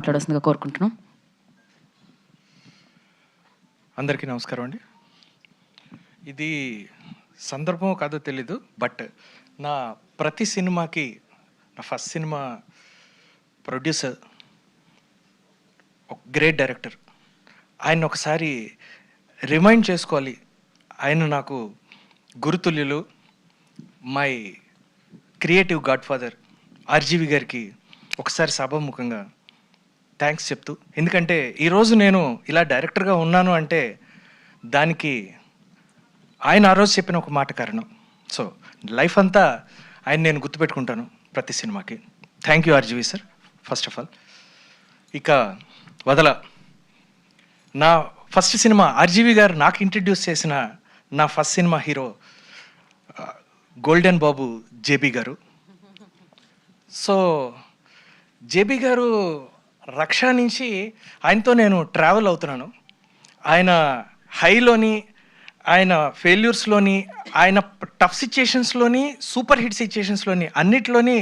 మాట్లాడాల్సిందిగా కోరుకుంటున్నాం. అందరికీ నమస్కారం అండి. ఇది సందర్భం కాదో తెలీదు, బట్ నా ప్రతి సినిమాకి నా ఫస్ట్ సినిమా ప్రొడ్యూసర్ ఒక గ్రేట్ డైరెక్టర్, ఆయన ఒకసారి రిమైండ్ చేసుకోవాలి. ఆయన నాకు గురుతుల్యులు, my creative godfather RGV గారికి ఒకసారి సభాముఖంగా థ్యాంక్స్ చెప్తూ, ఎందుకంటే ఈరోజు నేను ఇలా డైరెక్టర్గా ఉన్నాను అంటే దానికి ఆయన ఆ రోజు చెప్పిన ఒక మాట కారణం. సో లైఫ్ అంతా ఆయన నేను గుర్తుపెట్టుకుంటాను ప్రతి సినిమాకి. Thank you RGV sir first of all. ఇక నా ఫస్ట్ సినిమా ఆర్జీవి గారు నాకు ఇంట్రడ్యూస్ చేసిన నా ఫస్ట్ సినిమా హీరో గోల్డెన్ బాబు జేబీ గారు. సో జేబీ గారు రక్ష నుంచి ఆయనతో నేను ట్రావెల్ అవుతున్నాను. ఆయన హైలోని, ఆయన ఫెయిల్యూర్స్లోని, ఆయన టఫ్ సిచ్యుయేషన్స్లోని, సూపర్ హిట్ సిచ్యుయేషన్స్లోని, అన్నిట్లోని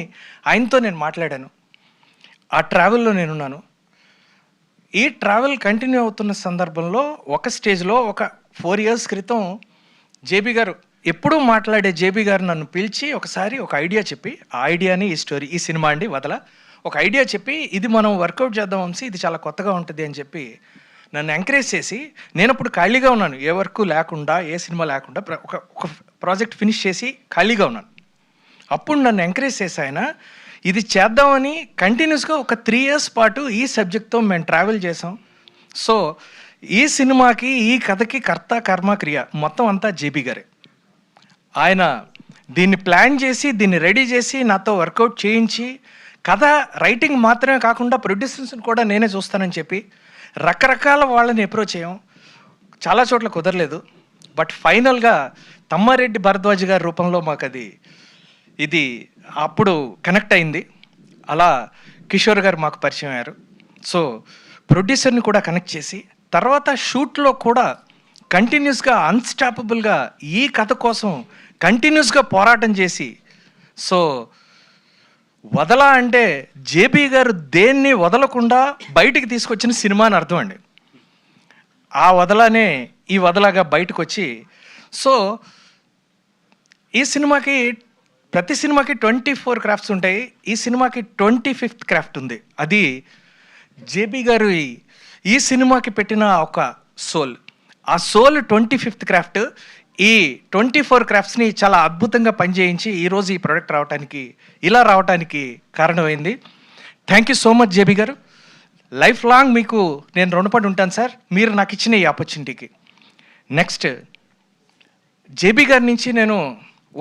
ఆయనతో నేను మాట్లాడాను. ఆ ట్రావెల్లో నేనున్నాను. ఈ ట్రావెల్ కంటిన్యూ అవుతున్న సందర్భంలో ఒక స్టేజ్లో ఒక 4 years క్రితం జేబీ గారు, ఎప్పుడూ మాట్లాడే జేబీ గారు నన్ను పిలిచి ఒకసారి ఒక ఐడియా చెప్పి, ఆ ఐడియాని ఈ స్టోరీ, ఈ సినిమా అండి ఒక ఐడియా చెప్పి, ఇది మనం వర్కౌట్ చేద్దాం వంశీ, ఇది చాలా కొత్తగా ఉంటుంది అని చెప్పి నన్ను ఎంకరేజ్ చేసి, నేను అప్పుడు ఖాళీగా ఉన్నాను, ఏ వర్క్ లేకుండా, ఏ సినిమా లేకుండా, ఒక ప్రాజెక్ట్ ఫినిష్ చేసి ఖాళీగా ఉన్నాను. అప్పుడు నన్ను ఎంకరేజ్ చేసి ఆయన ఇది చేద్దామని కంటిన్యూస్గా ఒక 3 years పాటు ఈ సబ్జెక్ట్తో మేము ట్రావెల్ చేసాం. సో ఈ సినిమాకి, ఈ కథకి కర్త కర్మ క్రియ మొత్తం అంతా జేబీ గారే. ఆయన దీన్ని ప్లాన్ చేసి, దీన్ని రెడీ చేసి, నాతో వర్కౌట్ చేయించి, కథ రైటింగ్ మాత్రమే కాకుండా ప్రొడ్యూసర్స్ని కూడా నేనే చూస్తానని చెప్పి రకరకాల వాళ్ళని అప్రోచ్ అయ్యాం. చాలా చోట్ల కుదరలేదు, బట్ ఫైనల్గా తమ్మారెడ్డి భరద్వాజ్ గారి రూపంలో మాకు ఇది అప్పుడు కనెక్ట్ అయింది. అలా కిషోర్ గారు మాకు పరిచయం అయ్యారు. సో ప్రొడ్యూసర్ని కూడా కనెక్ట్ చేసి, తర్వాత షూట్లో కూడా కంటిన్యూస్గా అన్స్టాపబుల్గా ఈ కథ కోసం కంటిన్యూస్గా పోరాటం చేసి, సో వదల అంటే జేబీ గారు దేన్ని వదలకుండా బయటికి తీసుకొచ్చిన సినిమా అని అర్థం అండి. ఆ వదలనే ఈ వదలగా బయటకు వచ్చి, సో ఈ సినిమాకి, ప్రతి సినిమాకి 24 crafts ఉంటాయి. ఈ సినిమాకి 25th craft ఉంది. అది జేబీ గారు ఈ సినిమాకి పెట్టిన ఒక సోల్. ఆ సోల్ 25th craft. ఈ 24 craftsని చాలా అద్భుతంగా పనిచేయించి ఈరోజు ఈ ప్రోడక్ట్ రావడానికి కారణమైంది. Thank you so much JB గారు. లైఫ్ లాంగ్ మీకు నేను రుణపడి ఉంటాను సార్, మీరు నాకు ఇచ్చిన ఈ ఆపర్చునిటీకి. నెక్స్ట్ జేబీ గారి నుంచి నేను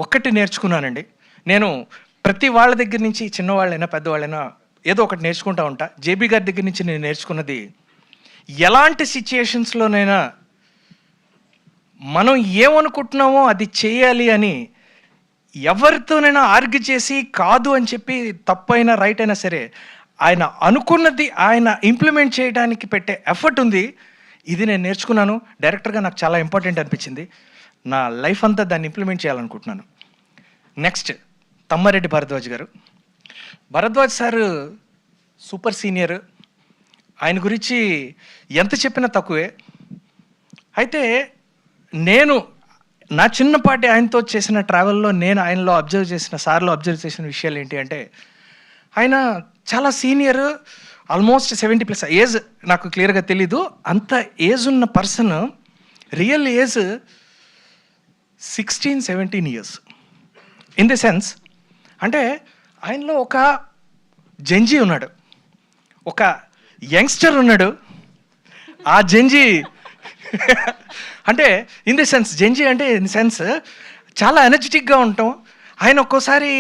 ఒక్కటి నేర్చుకున్నానండి. నేను ప్రతి వాళ్ళ దగ్గర నుంచి, చిన్నవాళ్ళైనా పెద్దవాళ్ళైనా, ఏదో ఒకటి నేర్చుకుంటూ ఉంటా. జేబీ గారి దగ్గర నుంచి నేను నేర్చుకున్నది, ఎలాంటి సిచ్యుయేషన్స్లోనైనా మనం ఏమనుకుంటున్నామో అది చేయాలి అని ఎవరితోనైనా ఆర్గ్యూ చేసి కాదు అని చెప్పి, తప్పైనా రైట్ అయినా సరే, ఆయన అనుకున్నది ఆయన ఇంప్లిమెంట్ చేయడానికి పెట్టే ఎఫర్ట్ ఉంది. ఇది నేను నేర్చుకున్నాను. డైరెక్టర్గా నాకు చాలా ఇంపార్టెంట్ అనిపించింది. నా లైఫ్ అంతా దాన్ని ఇంప్లిమెంట్ చేయాలనుకుంటున్నాను. నెక్స్ట్ తమ్మారెడ్డి భరద్వాజ్ గారు. Bharadwaj sir super senior. ఆయన గురించి ఎంత చెప్పినా తక్కువే. అయితే నేను నా చిన్నపాటి ఆయనతో చేసిన ట్రావెల్లో నేను ఆయనలో సార్లో అబ్జర్వ్ చేసిన విషయాలు ఏంటి అంటే, ఆయన చాలా సీనియర్, ఆల్మోస్ట్ 70+ ఏజ్. నాకు క్లియర్గా తెలీదు. అంత ఏజ్ ఉన్న person, real age 16-17 years. In the sense అంటే ఆయనలో ఒక జంజీ ఉన్నాడు, ఒక యంగ్స్టర్ ఉన్నాడు. ఆ జంజీ అంటే ఇన్ ది సెన్స్, జంజీ అంటే ఇన్ సెన్స్ చాలా ఎనర్జెటిక్గా ఉంటాం. ఆయన ఒక్కోసారి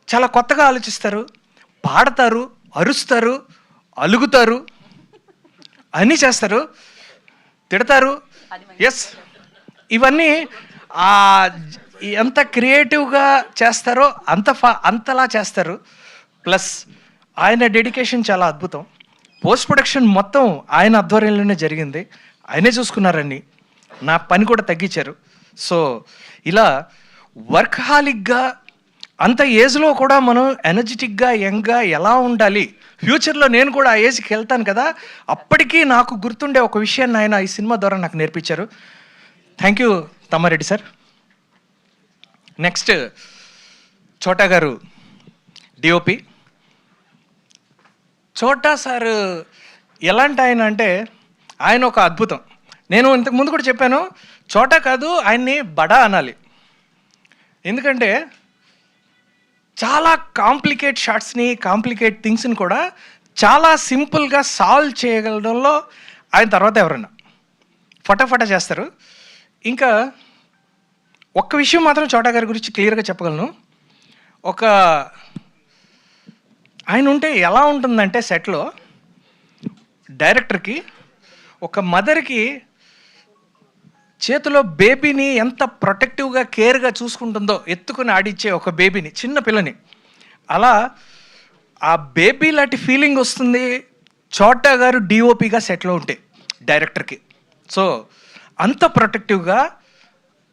చాలా కొత్తగా ఆలోచిస్తారు, పాడతారు, అరుస్తారు, అలుగుతారు, అన్నీ చేస్తారు, తిడతారు. ఎస్, ఇవన్నీ ఎంత క్రియేటివ్గా చేస్తారో అంతలా చేస్తారు. ప్లస్ ఆయన డెడికేషన్ చాలా అద్భుతం. పోస్ట్ ప్రొడక్షన్ మొత్తం ఆయన ఆధ్వర్యంలోనే జరిగింది. ఆయనే చూసుకున్నారని, నా పని కూడా తగ్గించారు. సో ఇలా వర్క్హాలిక్గా, అంత ఏజ్లో కూడా మనం ఎనర్జెటిక్గా, యంగ్గా ఎలా ఉండాలి ఫ్యూచర్లో నేను కూడా ఆ ఏజ్కి వెళ్తాను కదా, అప్పటికీ నాకు గుర్తుండే ఒక విషయాన్ని ఆయన ఈ సినిమా ద్వారా నాకు నేర్పించారు. Thank you Tammareddy sir. Next చోటా గారు డిఓపి. చోటా సార్ ఎలాంటి ఆయన అంటే ఆయన ఒక అద్భుతం. నేను ఇంతకు ముందు కూడా చెప్పాను, చోటా కాదు ఆయన్ని బడా అనాలి. ఎందుకంటే చాలా కాంప్లికేట్ షార్ట్స్ని, కాంప్లికేట్ థింగ్స్ని కూడా చాలా సింపుల్గా సాల్వ్ చేయగలడంలో ఆయన తర్వాత ఎవరన్నా ఫటాఫటా చేస్తారు. ఇంకా ఒక్క విషయం మాత్రం చోటా గారి గురించి క్లియర్గా చెప్పగలను. ఆయన ఉంటే ఎలా ఉంటుందంటే సెట్లో డైరెక్టర్కి, ఒక మదర్కి చేతిలో బేబీని ఎంత ప్రొటెక్టివ్గా కేర్గా చూసుకుంటుందో, ఎత్తుకుని ఆడిచ్చే ఒక బేబీని, చిన్న పిల్లని, అలా ఆ బేబీ లాంటి ఫీలింగ్ వస్తుంది చోటా గారు డిఓపిగా సెట్లో ఉంటే డైరెక్టర్కి. సో అంత ప్రొటెక్టివ్గా,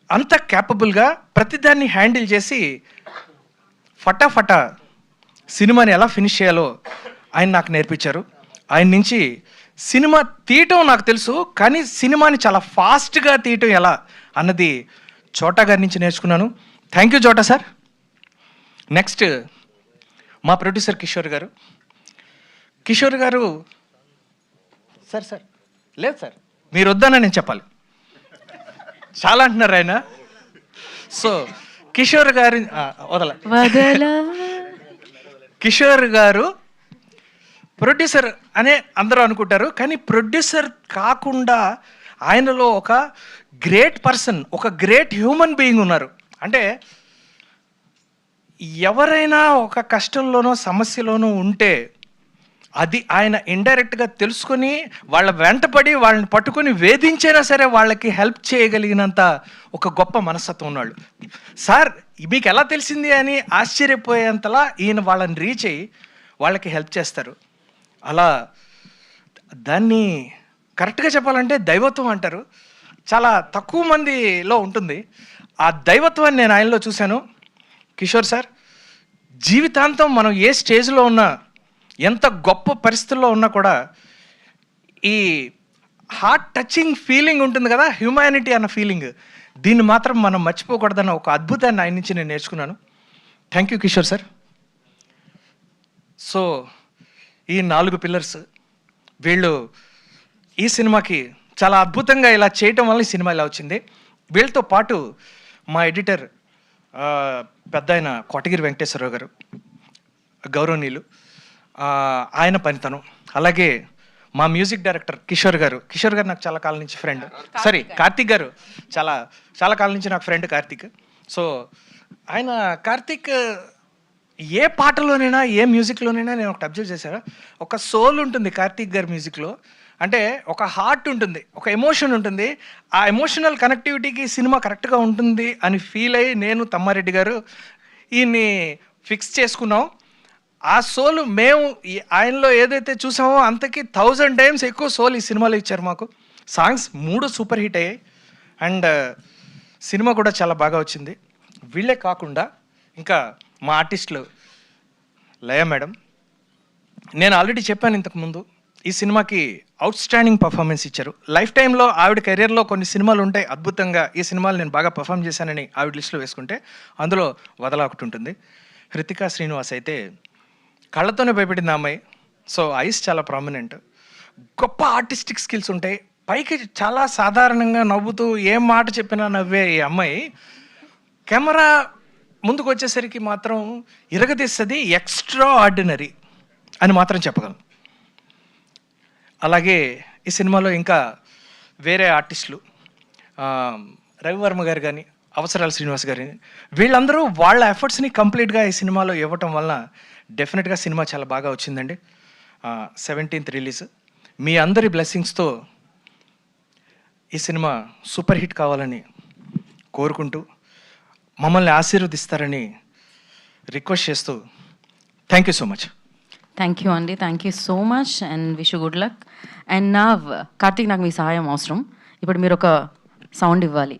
అంత క్యాపబుల్గా ప్రతిదాన్ని హ్యాండిల్ చేసి ఫటాఫటా సినిమాని ఎలా ఫినిష్ చేయాలో ఆయన నాకు నేర్పించారు. ఆయన నుంచి సినిమా తీయటం నాకు తెలుసు, కానీ సినిమాని చాలా ఫాస్ట్గా తీయటం ఎలా అన్నది చోటా గారి నుంచి నేర్చుకున్నాను. థ్యాంక్ యూ చోటా సార్. నెక్స్ట్ మా ప్రొడ్యూసర్ కిషోర్ గారు. కిషోర్ గారు సార్ సార్ లేదు సార్, మీరు వద్దన్నా నేను చెప్పాలి, చాలా అంటున్నారు ఆయన. సో కిషోర్ గారి కిషోర్ గారు ప్రొడ్యూసర్ అనే అందరూ అనుకుంటారు, కానీ ప్రొడ్యూసర్ కాకుండా ఆయనలో ఒక గ్రేట్ పర్సన్, ఒక గ్రేట్ హ్యూమన్ బీయింగ్ ఉన్నారు. అంటే ఎవరైనా ఒక కష్టంలోనో సమస్యలోనో ఉంటే అది ఆయన ఇండైరెక్ట్గా తెలుసుకొని వాళ్ళ వెంటపడి వాళ్ళని పట్టుకొని వేధించైనా సరే వాళ్ళకి హెల్ప్ చేయగలిగినంత ఒక గొప్ప మనస్తత్వం ఉన్నాడు. సార్ మీకు ఎలా తెలిసింది అని ఆశ్చర్యపోయేంతలా ఈయన వాళ్ళని రీచ్ అయ్యి వాళ్ళకి హెల్ప్ చేస్తారు. అలా దాన్ని కరెక్ట్గా చెప్పాలంటే దైవత్వం అంటారు. చాలా తక్కువ మందిలో ఉంటుంది ఆ దైవత్వాన్ని. నేను ఆయనలో చూశాను. కిషోర్ సార్ జీవితాంతం మనం ఏ స్టేజ్లో ఉన్నా, ఎంత గొప్ప పరిస్థితుల్లో ఉన్నా కూడా ఈ హార్ట్ టచింగ్ ఫీలింగ్ ఉంటుంది కదా, హ్యూమానిటీ అన్న ఫీలింగ్, దీన్ని మాత్రం మనం మర్చిపోకూడదన్న ఒక అద్భుతాన్ని ఆయన నుంచి నేను నేర్చుకున్నాను. Thank you Kishore sir. So ఈ 4 పిల్లర్స్ వీళ్ళు ఈ సినిమాకి చాలా అద్భుతంగా ఇలా చేయటం వల్ల ఈ సినిమా ఇలా వచ్చింది. వీళ్ళతో పాటు మా ఎడిటర్ పెద్ద ఆయన కోటగిరి వెంకటేశ్వరరావు గారు గౌరవనీయులు, ఆయన పనితనం, అలాగే మా మ్యూజిక్ డైరెక్టర్ కిషోర్ గారు నాకు చాలా కాలం నుంచి ఫ్రెండ్. కార్తీక్ గారు చాలా కాలం నుంచి నాకు ఫ్రెండ్ కార్తీక్. సో కార్తీక్ ఏ పాటలోనైనా ఏ మ్యూజిక్లోనైనా నేను ఒకటి అబ్జర్వ్ చేశాను, ఒక సోల్ ఉంటుంది కార్తీక్ గారి మ్యూజిక్లో. అంటే ఒక హార్ట్ ఉంటుంది, ఒక ఎమోషన్ ఉంటుంది. ఆ ఎమోషనల్ కనెక్టివిటీకి సినిమా కరెక్ట్గా ఉంటుంది అని ఫీల్ అయ్యి నేను, తమ్మారెడ్డి గారు ఈయన్ని ఫిక్స్ చేసుకున్నాం. ఆ సోల్ మేము ఆయనలో ఏదైతే చూసామో అంతకి 1000 times ఎక్కువ సోల్ ఈ సినిమాలో ఇచ్చారు మాకు. సాంగ్స్ 3 సూపర్ హిట్ అయ్యాయి అండ్ సినిమా కూడా చాలా బాగా వచ్చింది. వీళ్ళే కాకుండా ఇంకా మా ఆర్టిస్టులు లయ మేడం, నేను ఆల్రెడీ చెప్పాను ఇంతకుముందు, ఈ సినిమాకి అవుట్ స్టాండింగ్ పర్ఫార్మెన్స్ ఇచ్చారు. లైఫ్ టైంలో ఆవిడ కెరియర్లో కొన్ని సినిమాలు ఉంటాయి అద్భుతంగా, ఈ సినిమాలు నేను బాగా పర్ఫామ్ చేశానని ఆవిడ లిస్టులో వేసుకుంటే అందులో వదల ఒకటి ఉంటుంది. హృతికా శ్రీనివాస్ అయితే కళ్ళతోనే భయపడింది ఆ అమ్మాయి. సో ఐస్ చాలా ప్రామినెంట్, గొప్ప ఆర్టిస్టిక్ స్కిల్స్ ఉంటాయి. పైకి చాలా సాధారణంగా నవ్వుతూ ఏం మాట చెప్పినా నవ్వే ఈ అమ్మాయి కెమెరా ముందుకు వచ్చేసరికి మాత్రం ఇరగదీస్తుంది, ఎక్స్ట్రా ఆర్డినరీ అని మాత్రం చెప్పగలను. అలాగే ఈ సినిమాలో ఇంకా వేరే ఆర్టిస్టులు రవివర్మ గారు కానీ, అవసరాల శ్రీనివాస్ గారు, వీళ్ళందరూ వాళ్ళ ఎఫర్ట్స్ని కంప్లీట్గా ఈ సినిమాలో ఇవ్వటం వలన డెఫినెట్గా సినిమా చాలా బాగా వచ్చిందండి. 17th release. మీ అందరి బ్లెస్సింగ్స్తో ఈ సినిమా సూపర్ హిట్ కావాలని కోరుకుంటూ మమ్మల్ని ఆశీర్వదిస్తారని రిక్వెస్ట్ చేస్తూ thank you so much. Thank you అండి, thank you so much and wish good luck. And నా కార్తీక్, నాకు మీ సహాయం అవసరం. ఇప్పుడు మీరు ఒక సౌండ్ ఇవ్వాలి.